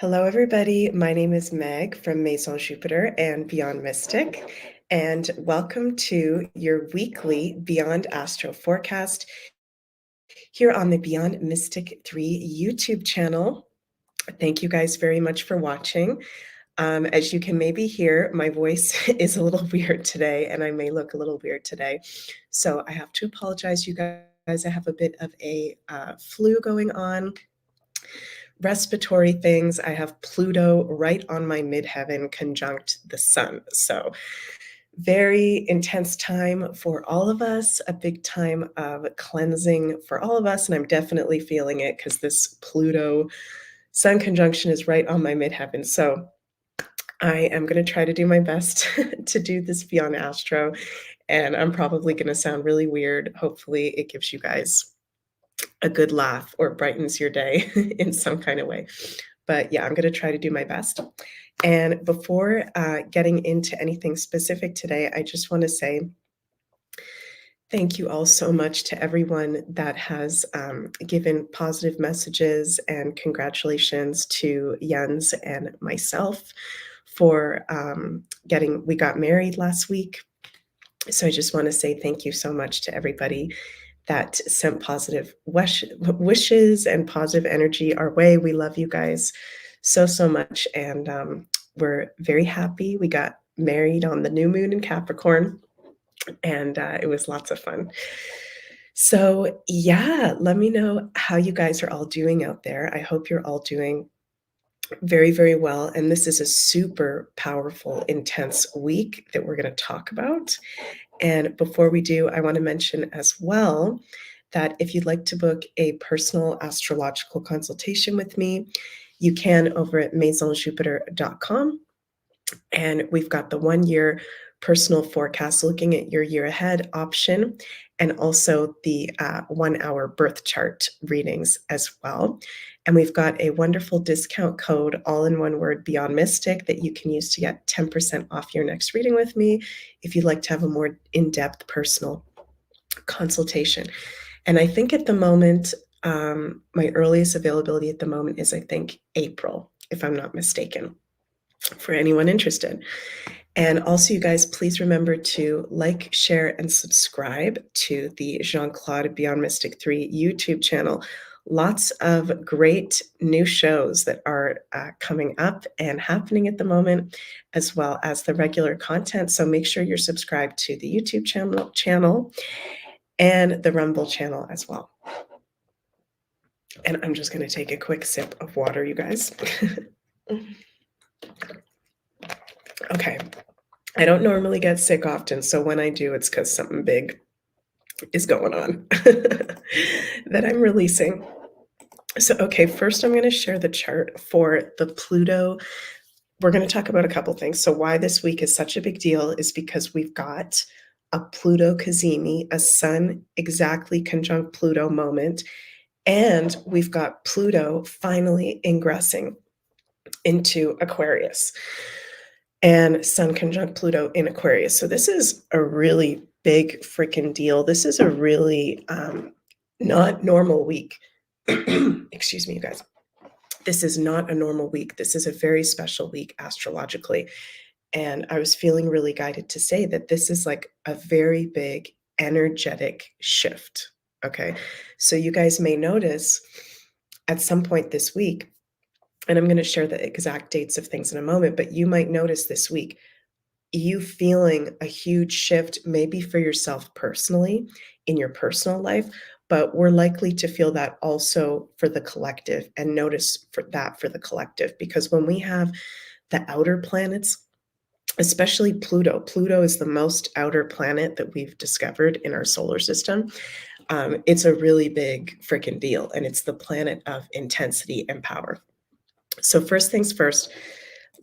Hello, everybody. My name is Meg from Maison Jupiter and Beyond Mystic, and welcome to your weekly Beyond Astro forecast here on the Beyond Mystic 3 YouTube channel. Thank you guys very much for watching. As you can maybe hear, my voice is a little weird today, and I may look a little weird today. So I have to apologize, you guys. I have a bit of a flu going on. Respiratory things. I have Pluto right on my midheaven conjunct the sun. So very intense time for all of us, a big time of cleansing for all of us. And I'm definitely feeling it because this Pluto sun conjunction is right on my midheaven. So I am going to try to do my best to do this Beyond Astro. And I'm probably going to sound really weird. Hopefully it gives you guys a good laugh or brightens your day in some kind of way. But yeah, I'm going to try to do my best. And before getting into anything specific today, I just want to say thank you all so much to everyone that has given positive messages and congratulations to Jens and myself for we got married last week. So I just want to say thank you so much to everybody that sent positive wishes and positive energy our way. We love you guys so, so much. And we're very happy. We got married on the new moon in Capricorn, and it was lots of fun. So yeah, let me know how you guys are all doing out there. I hope you're all doing very, very well. And this is a super powerful, intense week that we're going to talk about. And before we do, I want to mention as well that if you'd like to book a personal astrological consultation with me, you can over at maisonjupiter.com. And we've got the 1-year personal forecast looking at your year ahead option, and also the 1-hour birth chart readings as well. And we've got a wonderful discount code, all in one word, Beyond Mystic, that you can use to get 10% off your next reading with me if you'd like to have a more in-depth personal consultation. And I think at the moment, my earliest availability at the moment is, I think, April, if I'm not mistaken, for anyone interested. And also, you guys, please remember to like, share, and subscribe to the Jean-Claude Beyond Mystic 3 YouTube channel. Lots of great new shows that are coming up and happening at the moment, as well as the regular content. So make sure you're subscribed to the YouTube channel and the Rumble channel as well. And I'm just going to take a quick sip of water, you guys. Okay. I don't normally get sick often, so when I do, it's because something big is going on that I'm releasing. So, okay, first I'm going to share the chart for the Pluto. We're going to talk about a couple things. So why this week is such a big deal is because we've got a Pluto cazimi, a sun exactly conjunct Pluto moment, and we've got Pluto finally ingressing into Aquarius and sun conjunct Pluto in Aquarius. So this is a really big freaking deal. This is a really not normal week. Excuse me, you guys. This is not a normal week. This is a very special week astrologically. And I was feeling really guided to say that this is like a very big energetic shift. Okay. So you guys may notice at some point this week, and I'm going to share the exact dates of things in a moment, but you might notice this week you feeling a huge shift, maybe for yourself personally in your personal life, but we're likely to feel that also for the collective, and notice for the collective, because when we have the outer planets, especially Pluto is the most outer planet that we've discovered in our solar system. It's a really big freaking deal, and it's the planet of intensity and power. So first things first,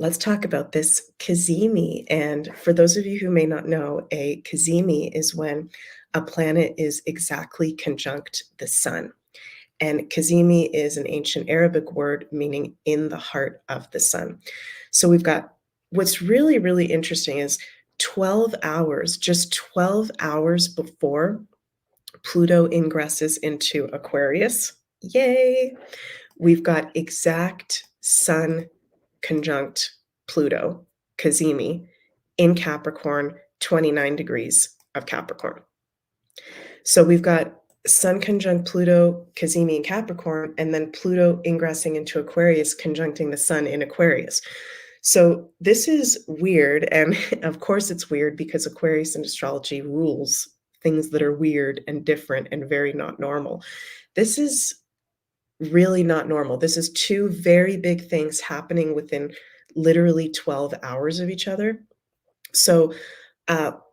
let's talk about this cazimi. And for those of you who may not know, a cazimi is when a planet is exactly conjunct the sun. And cazimi is an ancient Arabic word meaning in the heart of the sun. So we've got, what's really, really interesting is 12 hours, just 12 hours before Pluto ingresses into Aquarius, yay, we've got exact Sun conjunct Pluto, cazimi, in Capricorn, 29 degrees of Capricorn. So we've got Sun conjunct Pluto, cazimi in Capricorn, and then Pluto ingressing into Aquarius, conjuncting the Sun in Aquarius. So this is weird, and of course it's weird because Aquarius in astrology rules things that are weird and different and very not normal. This is really not normal. This is two very big things happening within literally 12 hours of each other. So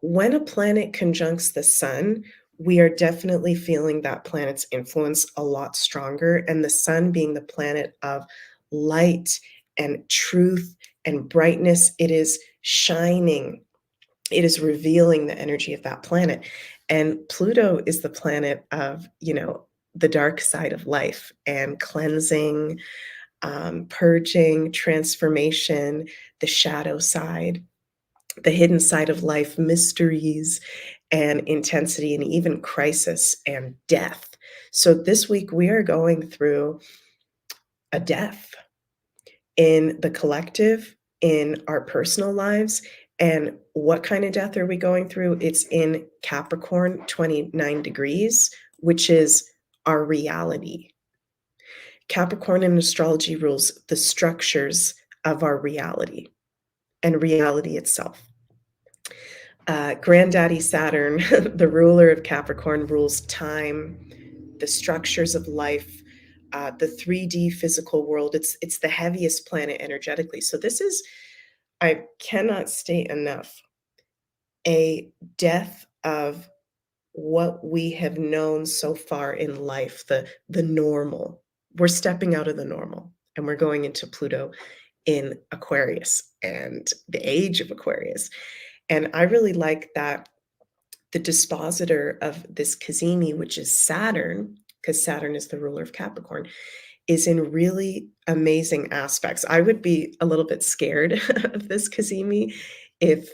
when a planet conjuncts the sun, we are definitely feeling that planet's influence a lot stronger. And the sun being the planet of light and truth and brightness, it is shining. It is revealing the energy of that planet. And Pluto is the planet of, the dark side of life and cleansing, purging, transformation, the shadow side, the hidden side of life, mysteries and intensity, and even crisis and death. So this week we are going through a death in the collective, in our personal lives. And what kind of death are we going through? It's in Capricorn, 29 degrees, which is our reality. Capricorn in astrology rules the structures of our reality and reality itself. Granddaddy Saturn, the ruler of Capricorn, rules time, the structures of life, the 3D physical world. It's the heaviest planet energetically. So this is, I cannot state enough, a death of what we have known so far in life, the normal. We're stepping out of the normal and we're going into Pluto in Aquarius and the age of Aquarius. And I really like that the dispositor of this cazimi, which is Saturn, because Saturn is the ruler of Capricorn, is in really amazing aspects. I would be a little bit scared of this cazimi if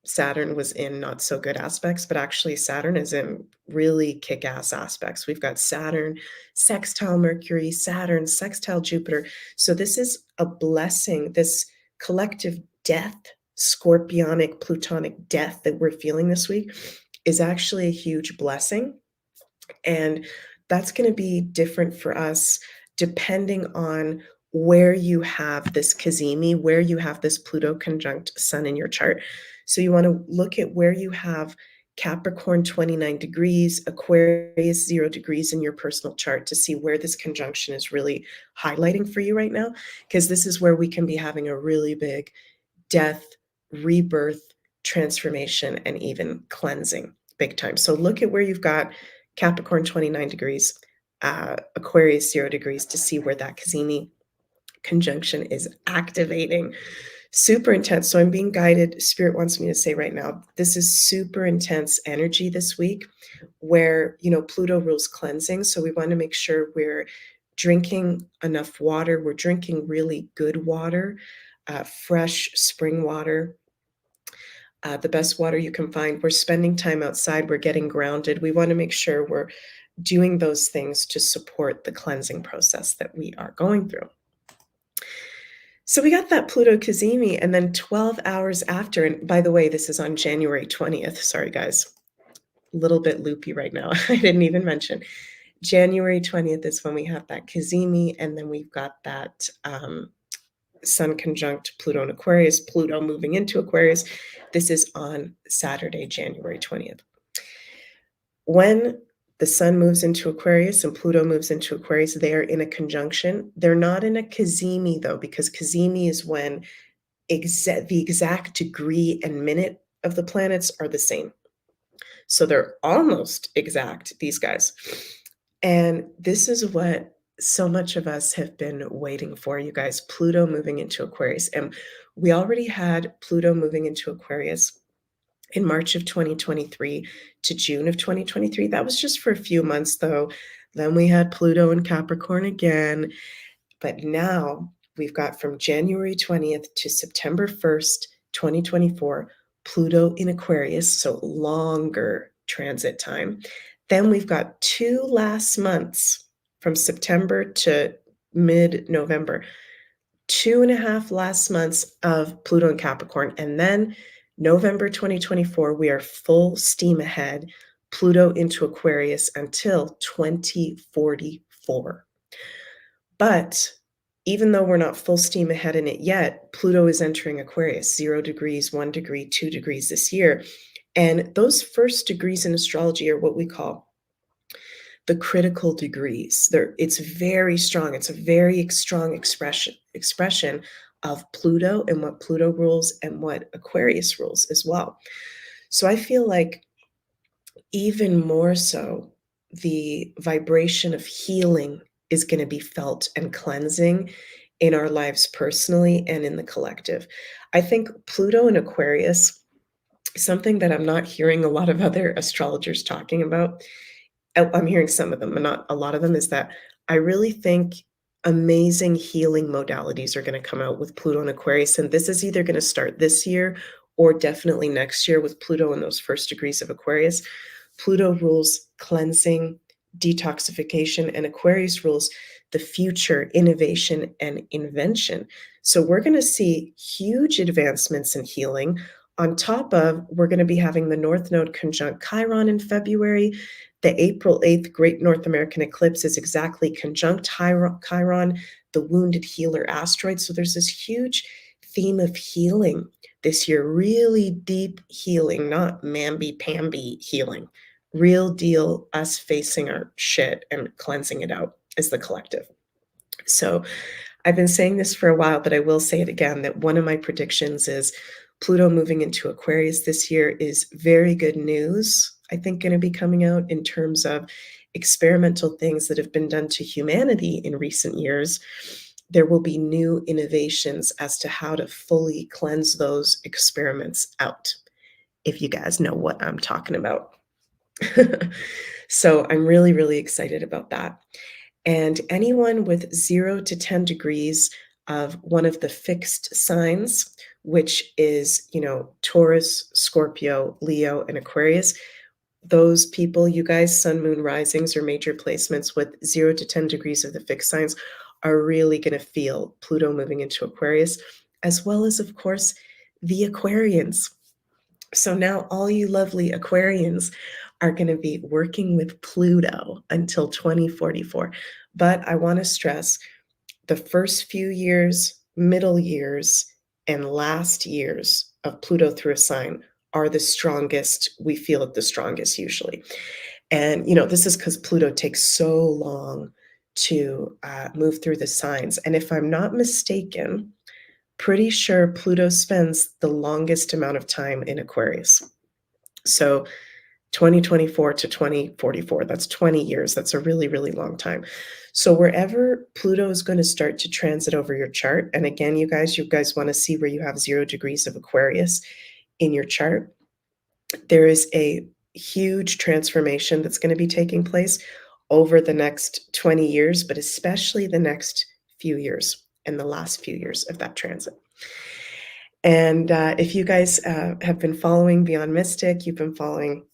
Saturn was in not so good aspects, but actually Saturn is in really kick-ass aspects. We've got Saturn, sextile Mercury, Saturn, sextile Jupiter. So this is a blessing, this collective death, scorpionic, plutonic death that we're feeling this week is actually a huge blessing. And that's going to be different for us depending on where you have this cazimi, where you have this Pluto conjunct Sun in your chart. So you want to look at where you have Capricorn 29 degrees, Aquarius 0 degrees in your personal chart to see where this conjunction is really highlighting for you right now, because this is where we can be having a really big death, rebirth, transformation, and even cleansing big time. So look at where you've got Capricorn 29 degrees, Aquarius 0 degrees to see where that cazimi conjunction is activating. Super intense. So I'm being guided. Spirit wants me to say right now, this is super intense energy this week where, Pluto rules cleansing. So we want to make sure we're drinking enough water. We're drinking really good water, fresh spring water, the best water you can find. We're spending time outside. We're getting grounded. We want to make sure we're doing those things to support the cleansing process that we are going through. So we got that Pluto cazimi, and then 12 hours after, and by the way, this is on January 20th. Sorry, guys, a little bit loopy right now. I didn't even mention. January 20th is when we have that cazimi, and then we've got that Sun conjunct Pluto in Aquarius, Pluto moving into Aquarius. This is on Saturday, January 20th. When the Sun moves into Aquarius and Pluto moves into Aquarius, they are in a conjunction. They're not in a cazimi, though, because cazimi is when the exact degree and minute of the planets are the same. So they're almost exact, these guys. And this is what so much of us have been waiting for, you guys. Pluto moving into Aquarius. And we already had Pluto moving into Aquarius in March of 2023 to June of 2023. That was just for a few months, though. Then we had Pluto in Capricorn again. But now we've got from January 20th to September 1st, 2024, Pluto in Aquarius, so longer transit time. Then we've got 2 last months from September to mid-November. 2.5 last months of Pluto in Capricorn, and then November 2024, we are full steam ahead, Pluto into Aquarius until 2044. But even though we're not full steam ahead in it yet, Pluto is entering Aquarius, 0 degrees, 1 degree, 2 degrees this year. And those first degrees in astrology are what we call the critical degrees. It's very strong. It's a very strong expression of Pluto and what Pluto rules and what Aquarius rules as well. So I feel like even more so, the vibration of healing is going to be felt and cleansing in our lives personally and in the collective. I think Pluto and Aquarius, something that I'm not hearing a lot of other astrologers talking about, I'm hearing some of them, but not a lot of them, is that I really think amazing healing modalities are going to come out with Pluto and Aquarius. And this is either going to start this year or definitely next year with Pluto in those first degrees of Aquarius. Pluto rules cleansing, detoxification, and Aquarius rules the future, innovation, and invention. So we're going to see huge advancements in healing. On top of, we're going to be having the North Node conjunct Chiron in February. The April 8th Great North American Eclipse is exactly conjunct Chiron, the wounded healer asteroid. So there's this huge theme of healing this year, really deep healing, not mamby-pamby healing. Real deal, us facing our shit and cleansing it out as the collective. So I've been saying this for a while, but I will say it again, that one of my predictions is Pluto moving into Aquarius this year is very good news, I think, going to be coming out in terms of experimental things that have been done to humanity in recent years. There will be new innovations as to how to fully cleanse those experiments out, if you guys know what I'm talking about. So I'm really, really excited about that. And anyone with 0 to 10 degrees of one of the fixed signs, which is, Taurus, Scorpio, Leo, and Aquarius, those people, you guys, sun, moon, risings, or major placements with 0 to 10 degrees of the fixed signs are really going to feel Pluto moving into Aquarius, as well as, of course, the Aquarians. So now all you lovely Aquarians are going to be working with Pluto until 2044. But I want to stress the first few years, middle years, and last years of Pluto through a sign are the strongest. We feel it the strongest usually. And, this is because Pluto takes so long to move through the signs. And if I'm not mistaken, pretty sure Pluto spends the longest amount of time in Aquarius. So 2024 to 2044, that's 20 years. That's a really, really long time. So wherever Pluto is going to start to transit over your chart, and again, you guys want to see where you have 0 degrees of Aquarius in your chart, there is a huge transformation that's going to be taking place over the next 20 years, but especially the next few years and the last few years of that transit. And if you guys have been following Beyond Mystic, you've been following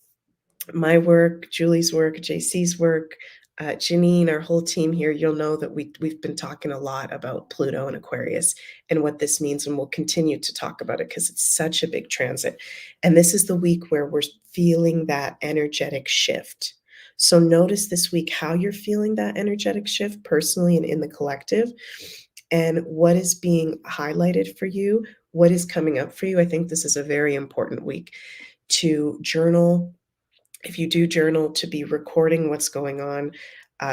my work, Julie's work, JC's work, Janine, our whole team here, you'll know that we've been talking a lot about Pluto and Aquarius and what this means, and we'll continue to talk about it because it's such a big transit. And this is the week where we're feeling that energetic shift. So notice this week how you're feeling that energetic shift personally and in the collective, and what is being highlighted for you, what is coming up for you. I think this is a very important week to journal. If you do journal, to be recording what's going on,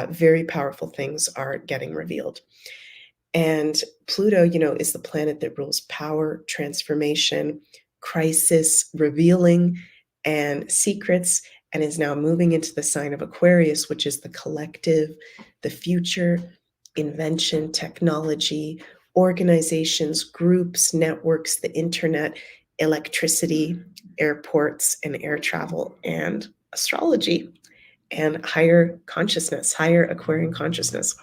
very powerful things are getting revealed. And Pluto, is the planet that rules power, transformation, crisis, revealing, and secrets, and is now moving into the sign of Aquarius, which is the collective, the future, invention, technology, organizations, groups, networks, the internet, electricity, airports, and air travel, and astrology, and higher consciousness, higher Aquarian consciousness.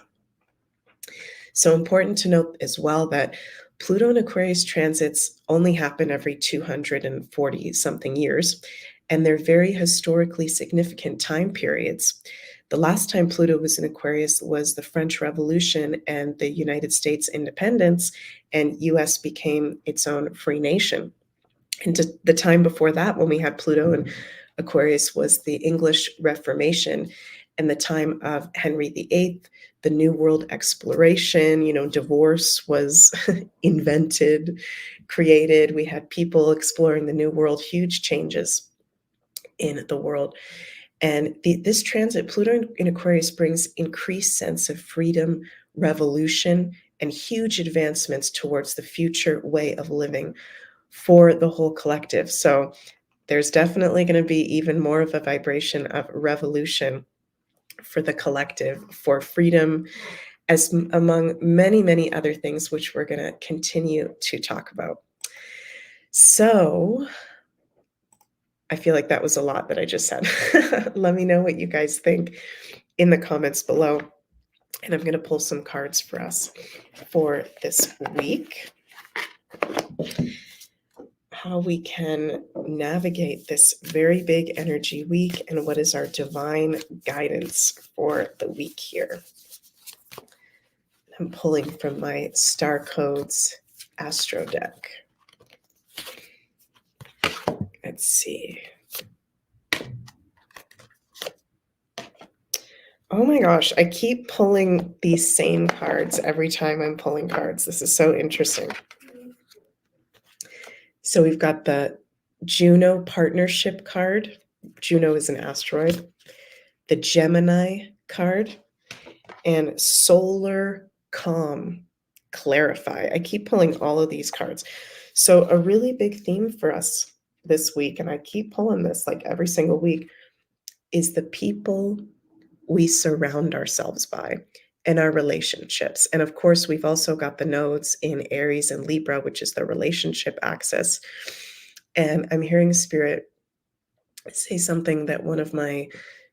So important to note as well that Pluto and Aquarius transits only happen every 240 something years, and they're very historically significant time periods. The last time Pluto was in Aquarius was the French Revolution and the United States independence, and US became its own free nation. And the time before that, when we had Pluto and Aquarius, was the English Reformation and the time of Henry VIII, the New World exploration. Divorce was invented, created. We had people exploring the New World, huge changes in the world. And this transit, Pluto in Aquarius, brings increased sense of freedom, revolution, and huge advancements towards the future way of living for the whole collective. So there's definitely going to be even more of a vibration of revolution for the collective, for freedom, as among many, many other things, which we're going to continue to talk about. So I feel like that was a lot that I just said. Let me know what you guys think in the comments below. And I'm going to pull some cards for us for this week. How we can navigate this very big energy week and what is our divine guidance for the week here. I'm pulling from my Star Codes Astro deck. Let's see. Oh my gosh, I keep pulling these same cards every time I'm pulling cards. This is so interesting. So we've got the Juno partnership card. Juno is an asteroid. The Gemini card and solar calm, clarify. I keep pulling all of these cards. So a really big theme for us this week, and I keep pulling this like every single week, is the people we surround ourselves by and our relationships. And of course, we've also got the nodes in Aries and Libra, which is the relationship axis. And I'm hearing Spirit say something that one of my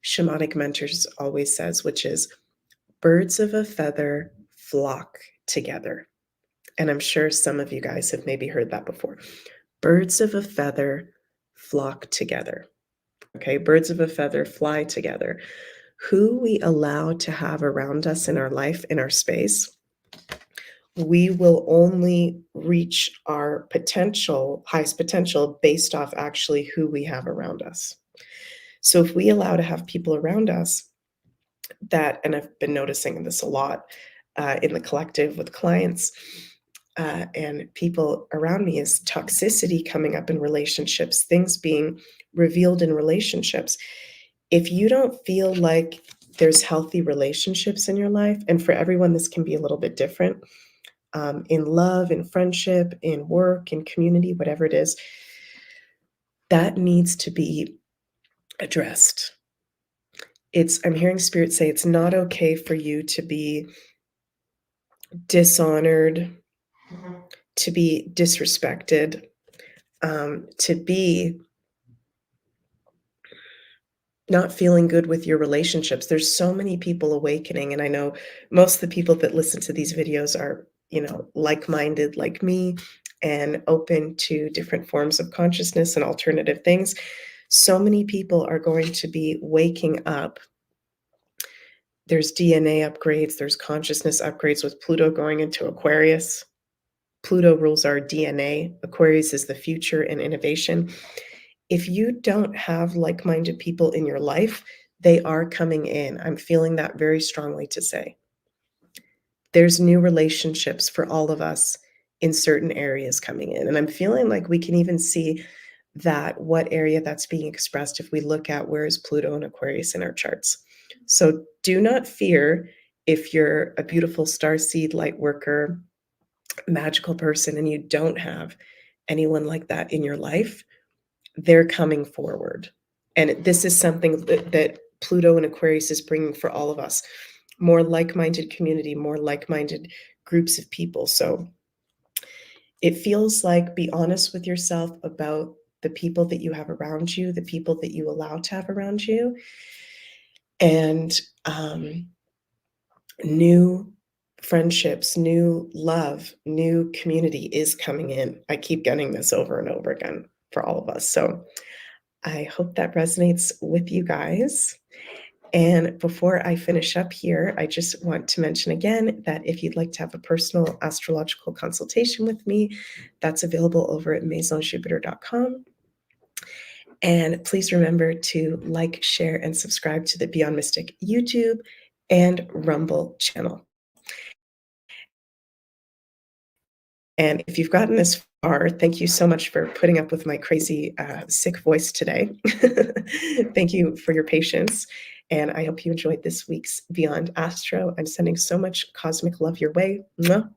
shamanic mentors always says, which is, birds of a feather flock together. And I'm sure some of you guys have maybe heard that before. Birds of a feather flock together. Okay, birds of a feather fly together. Who we allow to have around us in our life, in our space, we will only reach our potential, highest potential, based off actually who we have around us. So if we allow to have people around us that, and I've been noticing this a lot in the collective with clients and people around me, is toxicity coming up in relationships, things being revealed in relationships. If you don't feel like there's healthy relationships in your life, and for everyone, this can be a little bit different, in love, in friendship, in work, in community, whatever it is, that needs to be addressed. I'm hearing Spirit say it's not okay for you to be dishonored, to be disrespected, to be not feeling good with your relationships. There's so many people awakening, and I know most of the people that listen to these videos are, like-minded like me and open to different forms of consciousness and alternative things. So many people are going to be waking up. There's DNA upgrades, there's consciousness upgrades with Pluto going into Aquarius. Pluto rules our DNA. Aquarius is the future and innovation. If you don't have like-minded people in your life, they are coming in. I'm feeling that very strongly to say. There's new relationships for all of us in certain areas coming in. And I'm feeling like we can even see that what area that's being expressed if we look at where is Pluto and Aquarius in our charts. So do not fear if you're a beautiful starseed light worker, magical person, and you don't have anyone like that in your life. They're coming forward. And this is something that Pluto and Aquarius is bringing for all of us. More like-minded community, more like-minded groups of people. So it feels like, be honest with yourself about the people that you have around you, the people that you allow to have around you. And new friendships, new love, new community is coming in. I keep getting this over and over again for all of us. So I hope that resonates with you guys. And before I finish up here, I just want to mention again that if you'd like to have a personal astrological consultation with me, that's available over at maisonjupiter.com. And please remember to like, share, and subscribe to the Beyond Mystic YouTube and Rumble channel. And if you've gotten this far, thank you so much for putting up with my crazy, sick voice today. Thank you for your patience, and I hope you enjoyed this week's Beyond Astro. I'm sending so much cosmic love your way. Mwah.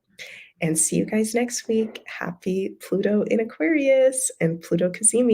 And see you guys next week. Happy Pluto in Aquarius and Pluto Kazemi.